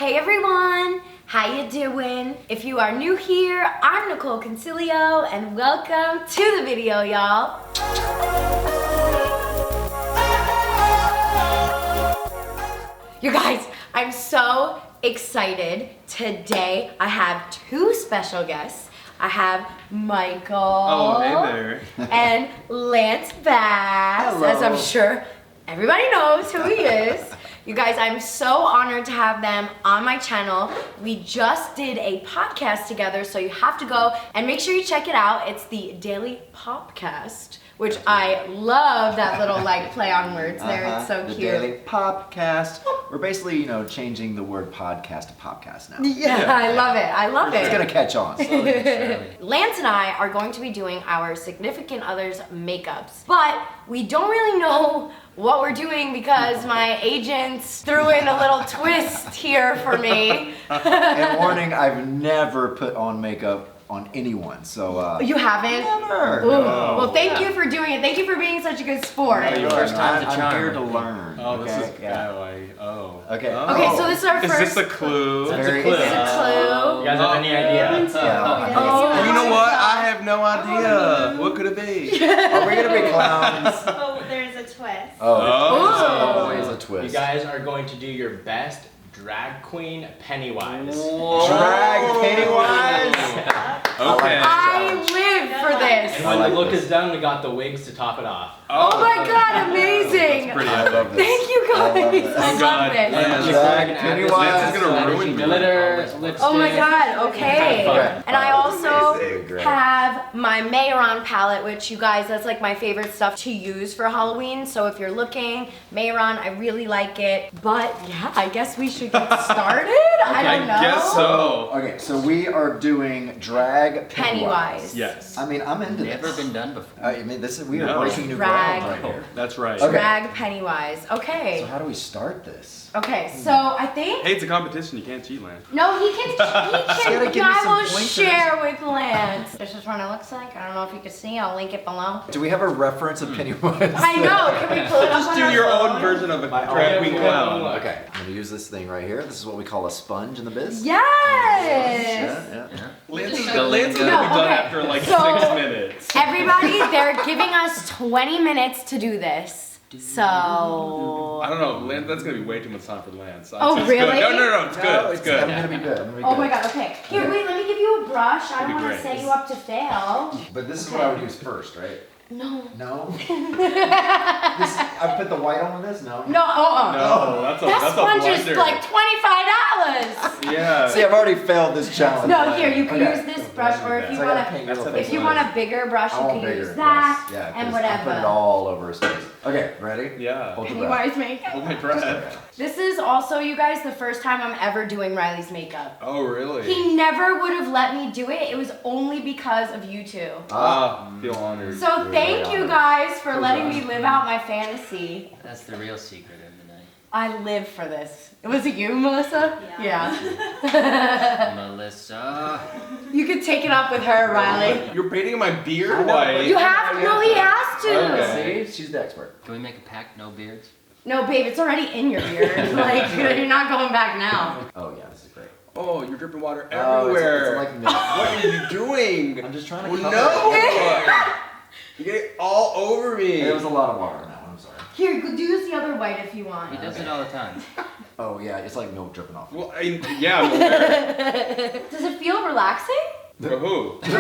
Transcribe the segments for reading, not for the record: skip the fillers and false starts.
Hey everyone, how you doing? If you are new here, I'm Nicol Concilio and welcome to the video, y'all. You guys, I'm so excited. Today I have two special guests. I have Michael and Lance Bass, Hello. as I'm sure everybody knows who he is. You guys, I'm so honored to have them on my channel. We just did a podcast together, so you have to go and make sure you check it out. It's the Daily Popcast, which I love that little like play on words there. It's so the cute. Daily Popcast. We're basically, changing the word podcast to popcast now. Yeah, I love it. I love It's it. gonna catch on. Lance and I are going to be doing our significant other's makeups, but we don't really know what we're doing because my agents threw in a little twist here for me. And warning, I've never put on makeup on anyone, so You haven't? never. Ooh. No. Well, thank you for doing it. Thank you for being such a good sport. Your first time's a I'm charm. here to learn. Oh, this okay? is Okay. Okay, so this is our Is first. this a clue? That's Very- a clue. Is this a clue? You guys have any idea? Yeah. Oh, You know what? I have no idea. What could it be? Are we gonna be clowns? Oh, there's a twist. Oh, always a twist. You guys are going to do your best drag queen Pennywise. Drag Pennywise. Okay. I live for this. And when I like the look this. is done, we got the wigs to top it off. Oh my god, amazing. That's pretty I epic. love this. Thank you I love guys. this. I love God. this. Yeah. Drag Pennywise. Lance is gonna ruin me. Glitter, lipstick. Oh my god, okay. Okay. And I also Amazing. Great. have my Mayron palette, which you guys, that's like my favorite stuff to use for Halloween. So if you're looking, Mayron, I really like it. But yeah, I guess we should get started. I don't know. I guess so. Okay, so we are doing drag Pennywise. Yes. I mean, I'm into this. Never been done before. I mean, we are No. breaking new Drag. ground right here. That's right. Okay. Drag Pennywise. Okay. So how do we start this? Okay, so I think. Hey, it's a competition. You can't cheat, Lance. No, he can. gotta give me I some will pointers. share with Lance. This is what it looks like. I don't know if you can see. I'll link it below. Do we have a reference of Pennywise? I know. Can we pull it up Just on do our your phone? own version of a My drag own queen version. clown. Okay, I'm gonna use this thing right here. This is what we call a sponge in the biz. Yes. Yeah. Lance is No, gonna be done okay. after like So- 6 minutes. Everybody, they're giving us 20 minutes to do this. So. I don't know, Lance. That's gonna be way too much time for Lance. Oh, It's really? Good. No, it's good. It's I'm good. gonna be good. I'm gonna be Oh good. my god, okay. Here, wait, let me give you a brush. I don't That'd be want to great. set you up to fail. But this is what I would use first, right? No. No. I put the white on with this. No. No, No, that's a That sponge is blender. like $25. Yeah. See, I've already failed this challenge. No, here, you can Okay. use this brush, or if you So I gotta want paint That's your how face if you on want it. a bigger brush, I you want can bigger, use that yes. Yeah, and 'cause I put it whatever. all over his face. Okay, ready? Yeah. Hold your breath. Pennywise makeup. Hold my breath. This is also, you guys, the first time I'm ever doing Riley's makeup. Oh, really? He never would have let me do it. It was only because of you two. Feel honored. So thank you guys for letting me live out my fantasy. That's the real secret of the night. I live for this. Was it you, Melissa? Yeah. Melissa. You could take it up with her, Riley. You're painting my beard I know, white. You have to. No, he has to. Okay. See, she's the expert. Can we make a pact, no beards? No, babe, it's already in your beard. Like, you're not going back now. Oh yeah, this is great. Oh, you're dripping water Oh, everywhere. it's like milk. What are you doing? I'm just trying to Oh, cover no! it. You're getting all over me. There was a lot of water in that one. I'm sorry. Here, go use the other white if you He want. does it all the time. Oh yeah, it's like milk dripping off. Well, yeah, I'm aware. Does it feel relaxing? For who? For you.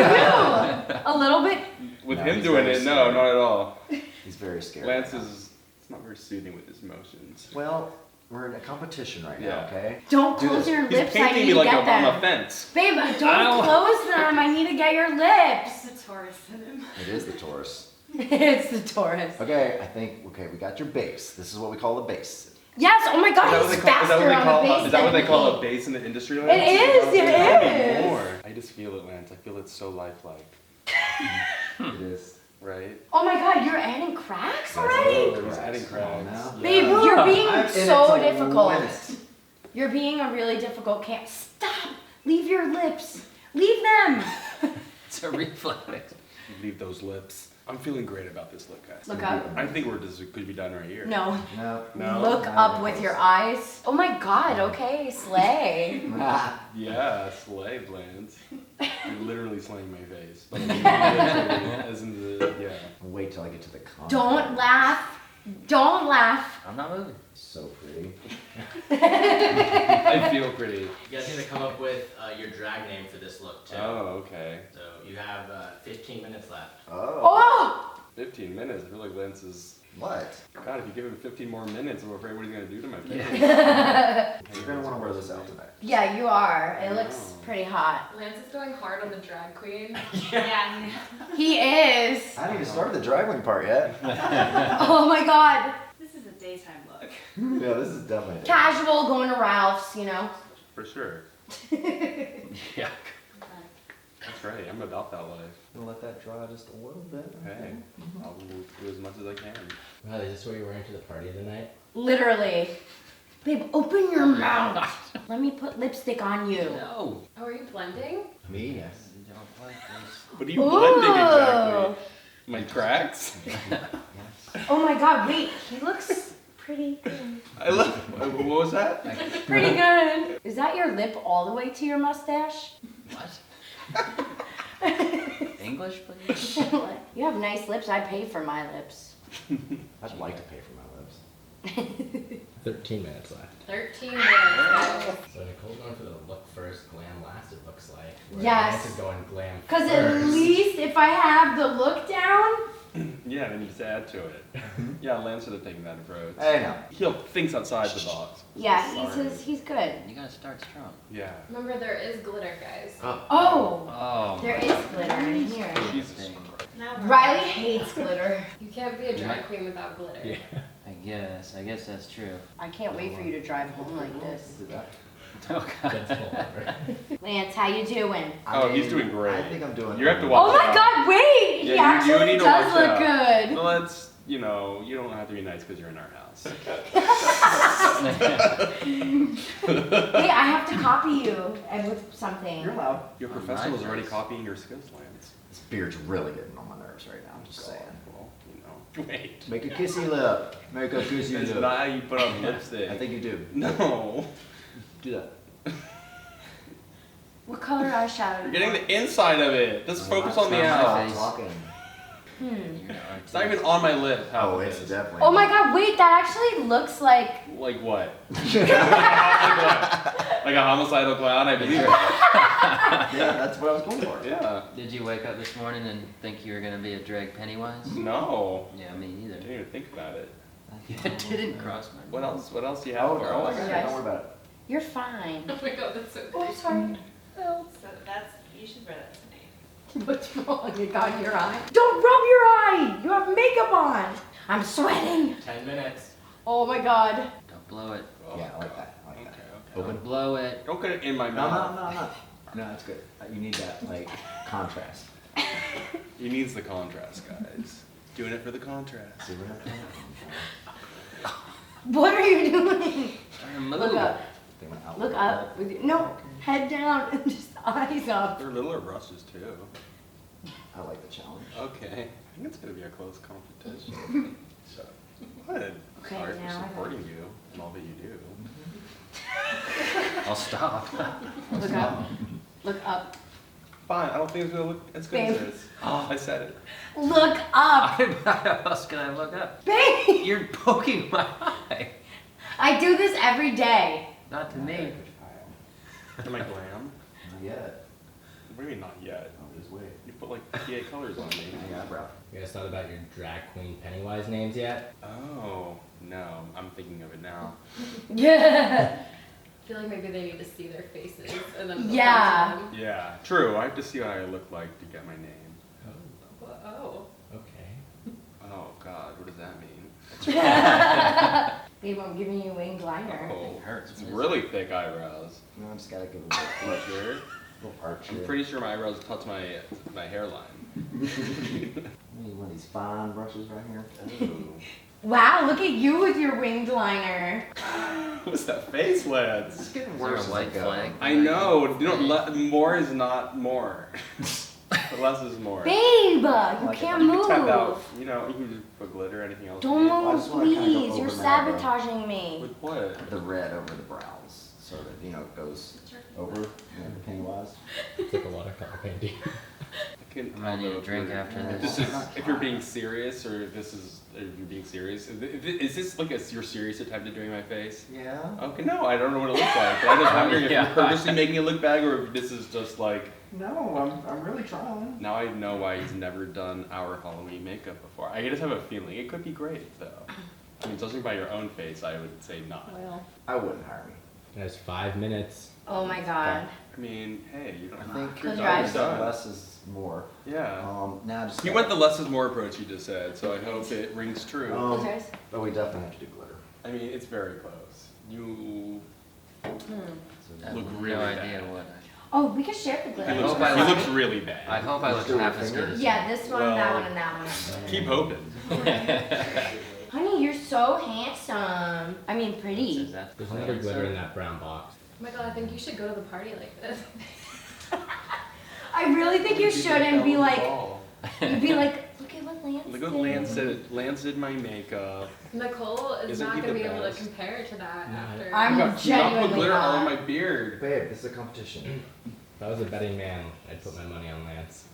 A little bit. With No, him he's doing very it, no, scary. not at all. He's very scared. Lance is it's not very soothing with his motions. Well, we're in a competition right now, Yeah. okay? Don't Do close this. your He's lips. I painting need me to like get I'm them. a fence. Babe, don't Ow. close them. I need to get your lips. It's a Taurus in him. It is the Taurus. It's the Taurus. Okay, we got your base. This is what we call the base. Yes, oh my god, he's faster on the base Is that what than they call me. a base in the industry? It Lance? is, it Tell me is. more. I just feel it, Lance. I feel it's so lifelike. It is. Right? Oh my god, you're adding cracks already? Oh, he's adding Come on cracks. now. Babe, you're being I'm in it so to difficult. win it. You're being a really difficult camp. Stop! Leave your lips. Leave them. It's a reflex. Leave those lips. I'm feeling great about this look, guys. Look up. I think we're just could be done right here. No. No. Look up with your eyes. Oh my god, okay, slay. Yeah, slay plans. You're literally slaying my face. Like, as in the, yeah. Wait till I get to the con. Don't laugh. Don't laugh. I'm not moving. So pretty. I feel pretty. You guys need to come up with your drag name for this look too. Oh, okay. So you have 15 minutes left. Oh! 15 minutes. I feel like Lance is. What? God, if you give him 15 more minutes, I'm afraid what he's gonna do to my face. You're gonna want to wear this out tonight. Yeah, you are. It looks pretty hot. Lance is going hard on the drag queen. Yeah. He is. I haven't even started the drag wing part yet. Oh my god. This is a daytime look. Yeah, this is definitely. Casual, going to Ralph's, you know. For sure. Yeah. That's right. I'm about that life. Gonna let that dry just a little bit. Hey, I'll do as much as I can. Wow, is this what you're wearing to the party tonight? Literally. Babe, open your mouth. Let me put lipstick on you. No. Oh, are you blending? Me? Yes. I don't like this. What are you blending exactly? My cracks? Oh my god, wait. He looks pretty good. I love. What was that? Pretty good. Is that your lip all the way to your mustache? What? English, please? You have nice lips. I pay for my lips. I'd like to pay for my lips. 13 minutes left. 13 minutes. guys. So Nicole's going for the look first, glam last, it looks like. Where Yes. Lance is going glam Because first. at least if I have the look down. Yeah, then you just add to it. Yeah, Lance should have taken that approach. Hey, now. He thinks outside the box. Yeah, Sorry. he's good. You gotta start strong. Yeah. Remember, there is glitter, guys. Oh, Oh. there is glitter in here. Jesus Thing. Christ. Now we're Riley hates glitter. You can't be a drag queen without glitter. Yeah. I guess that's true. I can't wait for you to drive home like this. Oh god. That's full on, right? Lance, how you doing? Oh, he's doing great. I think I'm doing. You have to watch Oh my out. god, wait! Yeah, He you actually need to does watch look out. good. Well, that's, you know, you don't have to be nice because you're in our house. Wait, I have to copy you and with something. You're allowed. Your Oh, professor was nice. already copying your skills, Lance. This beard's really getting on my nerves right now. I'm just saying. Well, you know. Wait. Make a kissy lip. Make a kissy That's lip. not how you put on lipstick. I think you do. No. Do that. What color eyeshadow? You're getting the inside of it. Let's focus on the not out. my face. Talking. It's not even on my lip. How Oh, it it's is. definitely. Oh my god, wait, that actually looks like. Like what? Like what? Like a homicidal clown? I believe it. Yeah, that's what I was going for. Yeah. Did you wake up this morning and think you were gonna be a drag Pennywise? No. Yeah, me neither. I didn't even think about it. It didn't cross my mind. What else? What else do you have Oh, for no, us? Yes. don't worry about it. You're fine. Oh my god, that's so Oh, crazy. sorry. Oh. So that's, you should wear that tonight. What's wrong? You got your eye? Don't rub your eye! You have makeup on! I'm sweating! 10 minutes. Oh my god. Don't blow it. Oh, Yeah, I like that. I like Okay, that. okay. Open. Don't blow it. Don't get it in my No, mouth. no, no, no. No, that's good. You need that, like, contrast. He needs the contrast, guys. Doing it for the contrast. See what I'm doing? What are you doing? Trying to move. Look up. They went out. Look up. With your, no, head down and just eyes up. They're littler brushes too. I like the challenge. Okay. I think it's gonna be a close competition. So, what? Okay, Sorry for now I supporting you and all that you do. I'll stop. Look up. Look up. Fine. I don't think it's gonna look as good as Babe. this. I said it. Look up. How else can I look up? Babe! You're poking my eye. I do this every day. Not to me. Am I glam? Not yet. What do you mean not yet? Oh, just wait. You put like PA colors on me. Yeah, bro. You guys thought about your drag queen Pennywise names yet? Oh, no. I'm thinking of it now. Yeah. I feel like maybe they need to see their faces and then they'll Yeah. come to them. Yeah, true. I have to see what I look like to get my name. Oh. Okay. Oh, God. What does that mean? Babe, I'm giving you winged liner. Oh, It hurts. it's really thick eyebrows. No, I just gotta give it a little You sure? arch I'm here. pretty sure my eyebrows touch my hairline. Maybe one of these fine brushes right here. Ooh. Wow, look at you with your winged liner. What's that face, Lance? It's getting Is there a worse as I white go. flag? I know. You don't let more is not more. Less is more. Babe, you Like can't You move. can tap out. You know, you can just put glitter, anything else. Don't I move, just wanna kinda go please. You're over my eyebrow. sabotaging me. With what? The red over the brows, so that, you know, it goes over, the Pennywise. Took a lot of color candy. I can, I might need a drink after This this. is if you're being serious, or if you're being serious. Is this like your serious attempt at doing my face? Yeah. Okay, no, I don't know what it looks like. But I'm just wondering if Yeah. you're purposely making it look bad, or if this is just like. No, I'm really trying. Now I know why he's never done our Halloween makeup before. I just have a feeling it could be great, though. I mean, judging by your own face, I would say not. Well, I wouldn't hire me. There's 5 minutes. Oh my god. I mean, hey, you don't I have think Close to. your eyes. less is more. Yeah. Now just. He went the less is more approach you just said, so I hope it rings true. Close your eyes. But we definitely have to do glitter. I mean, it's very close. You I have look no really idea bad. what Oh, we can share the He glitter. looks, hope I he look- looks really bad. I hope I look Do it half with as good fingers? as Yeah, this one, that Well- one, and that one. Keep hoping. Honey, you're so handsome. I mean, pretty. Is that There's the another plan, glitter sir? in that brown box. oh my god, I think you should go to the party like this. I really think you should and be like, you'd be like, look at what Lance Look what did. Lance did. Lance did my makeup. Nicole is Isn't not he going to the be able to best? compare to that No, after. I'm Not genuinely put glitter all in not. my beard. Babe, this is a competition. If I was a betting man, I'd put my money on Lance.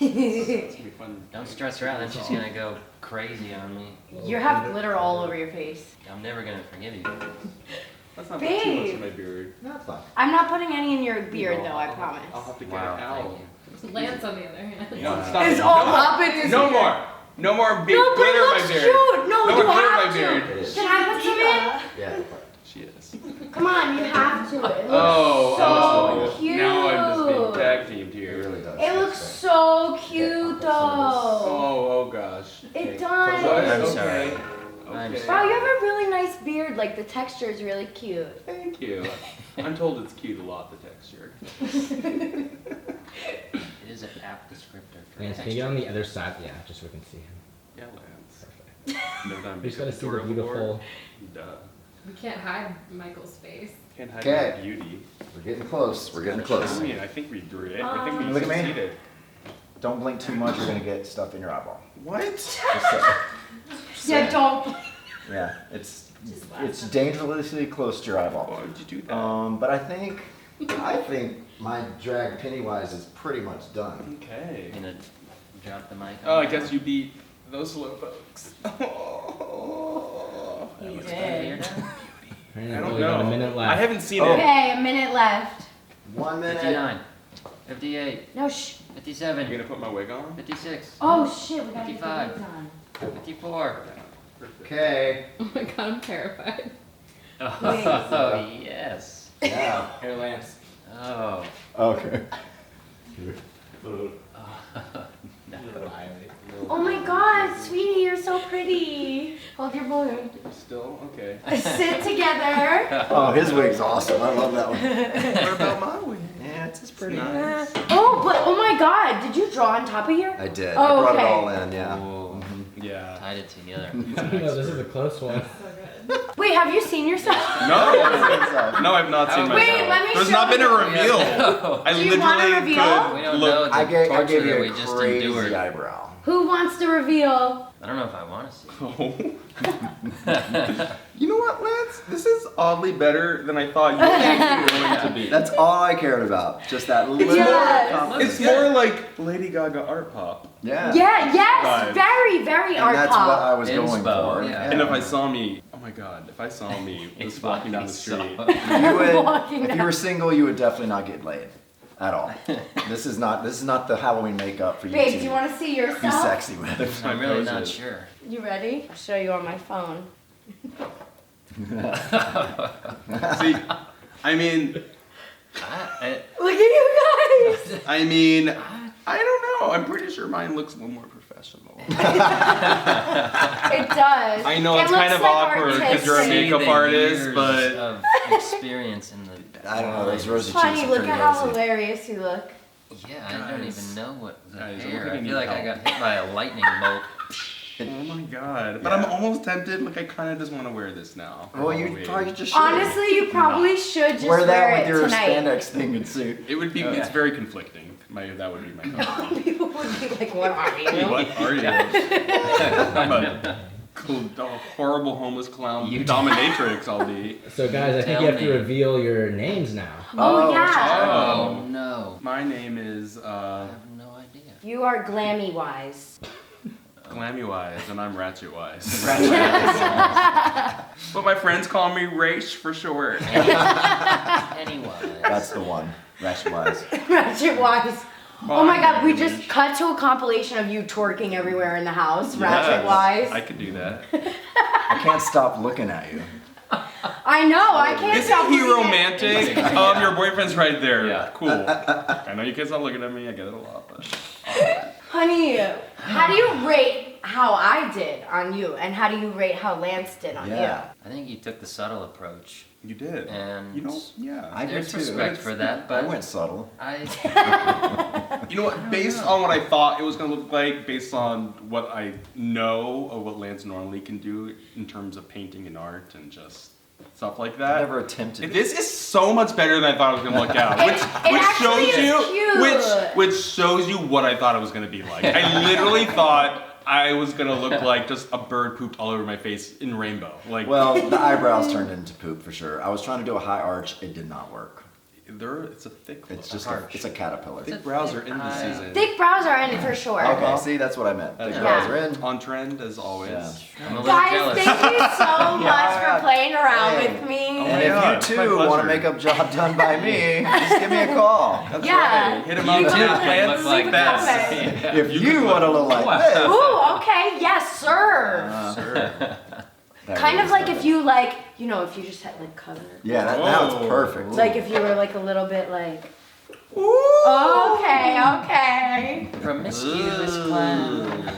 It's gonna be fun. Don't stress her out, then she's gonna go crazy on me. You have glitter all over your face. I'm never gonna forgive you. Let's not put too much Babe. in my beard. No, it's fine. I'm not putting any in your beard though, I I'll promise. have to get Wow, it out. thank you. Lance, on the other hand. No, stop It's it. all no, up in his No beard. more. No more big No, but glitter it in looks my beard. cute. No, more you glitter in have my beard. It is. Can I put some in? Yeah. She is. Come on, you have to. It looks Oh, so oh. cute. Now I'm just being tag teamed It here. really does. It looks so cute though. Oh gosh. It What? does. I'm Okay. sorry. I'm Okay. Wow, you have a really nice beard. Like the texture is really cute. Thank you. I'm told it's cute a lot, the texture. It is an apt descriptor for Lance, can you get on the other side? Yeah, just so we can see him. Yeah, Lance. Perfect. Never done We just gotta see the adorable beautiful. board. Duh. We can't hide Michael's face. Can't hide Okay. my beauty. We're getting close. We're getting close. I mean, I think we drew it. I think we Look at me. succeeded. Don't blink too much. You're gonna get stuff in your eyeball. What? Just say. Yeah, don't. Yeah, it's dangerously close to your eyeball. Why would you do that? But I think my drag Pennywise is pretty much done. Okay. I'm gonna drop the mic. Oh, I guess you beat those slow folks. He What's did. going here now? I Alright, don't we got know. a minute left. I haven't seen Oh. it. Okay, a minute left. 1 minute. 59, 58, No, shh. 57, You're gonna put my wig on? 56, Oh shit, we gotta get the 55. wigs on. 54. Okay. Oh my god, I'm terrified. Oh, yes. Yeah. Here, Lance. Oh. Okay. Oh my god, sweetie, you're so pretty. Hold your balloon. Still? Okay. Sit together. Oh, his wig's awesome. I love that one. What about my wig? Yeah, it's pretty. Nice. Oh, but oh my god, did you draw on top of here? I did. Oh, I brought okay. it all in. Yeah. Oh, Yeah. tied it together. No, this is a close one. Wait, have you seen yourself? No, no, I've not seen Oh, myself. wait, let me There's show not been a you. reveal. I Do you want a literally reveal? We could don't look. know the I gave torture you that a we just crazy endured. eyebrow. Who wants to reveal? I don't know if I want to see. You know what, Lance? This is oddly better than I thought you were going to be. That's all I cared about. Just that little Yes. confidence. It's more like Lady Gaga art pop. Yeah. Yeah, yes, Vibes. very, very And art that's what pop. I was going Inspo, for. yeah. And if I saw me, oh my god, if I saw me just walking down the street. You would, Walking if you down. were single, you would definitely not get laid at all. This is not the Halloween makeup for you Babe, to do you want to see be yourself? sexy with. I'm really not poses. sure. You ready? I'll show you on my phone. See, I mean, Look at you guys! I mean, I don't know. I'm pretty sure mine looks a little more professional. It does. I know It it's looks kind of like awkward because you're a artistic. makeup See the artist, years but of experience in the. I don't know. Those rosy cheeks Honey, are look pretty at how rosy. hilarious you look. Yeah, I don't Guys. even know what the Guys, I'm hair. I thinking feel like I help. got hit by a lightning bolt. Oh my god. But I'm almost tempted. Like, I kind of just want to wear this now. for Well, you Halloween. probably just should. Honestly, you probably should just wear that with it your tonight. spandex thing and suit. It would be, it's very conflicting. That would be my comment. People would be like, what are you? What are you? I'm a horrible homeless clown dominatrix, I'll be. So guys, I think Tell you have to me. reveal your names now. Oh, yeah. Oh no. My name is I have no idea. You are glammy wise. Glammy Wise, and I'm Ratchet Wise. But my friends call me Raish for short. Anyway. That's the one. Ratchet wise. Ratchet wise. Oh my god, we just cut to a compilation of you twerking everywhere in the house, Ratchet wise. I could do that. I can't stop looking at you. I know, I can't Isn't stop he looking at- romantic? Your boyfriend's right there. Yeah. Cool. I know you kids not looking at me. I get it a lot, but. Honey, how do you rate how I did on you, and how do you rate how Lance did on Yeah. I think you took the subtle approach. You did. And You know, yeah. I did there's too. respect for that, I but went subtle. You know what? Based on what I thought it was gonna look like, based on what I know of what Lance normally can do in terms of painting and art and just stuff like I that. never attempted. This is so much better than I thought it was gonna look out. Which actually shows is you cute. which shows you what I thought it was gonna be like. I literally thought I was gonna look like just a bird pooped all over my face in rainbow. Like, Well, the eyebrows turned into poop for sure. I was trying to do a high arch. It did not work. it's a thick It's look. just it's a caterpillar. Thick brows are in the season. Thick brows are in it for sure. Okay, see, that's what I meant. Thick Yeah. brows are in. On trend as always. Yeah. I'm a little Guys, jealous. thank you so much yeah. for playing around Hey. with me. And my if God, you it's too my want a pleasure. makeup job done by me, just give me a call. That's Yeah. right. Hit him You up go too. ahead, Lance. look like leave a that. comment. If you want to look like Wow. this. Ooh, okay, yes, sir. that Kind really of like is if you like, you know, if you just had like color. Yeah, now it's Whoa. perfect. Like if you were like a little bit like. Okay, okay. Promiscuous clown.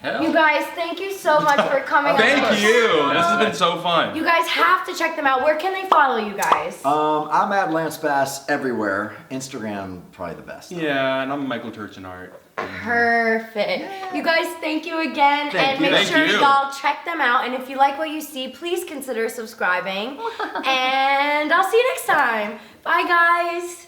Hell. You guys, thank you so much for coming on the Thank show. you. This has been so fun. You guys have to check them out. Where can they follow you guys? I'm at Lance Bass everywhere. Instagram, probably the best. Yeah, and I'm Michael Turchinart. Perfect. You guys, thank you again. Thank and you. make Thank sure you. y'all check them out. And if you like what you see, please consider subscribing. And I'll see you next time. Bye, guys.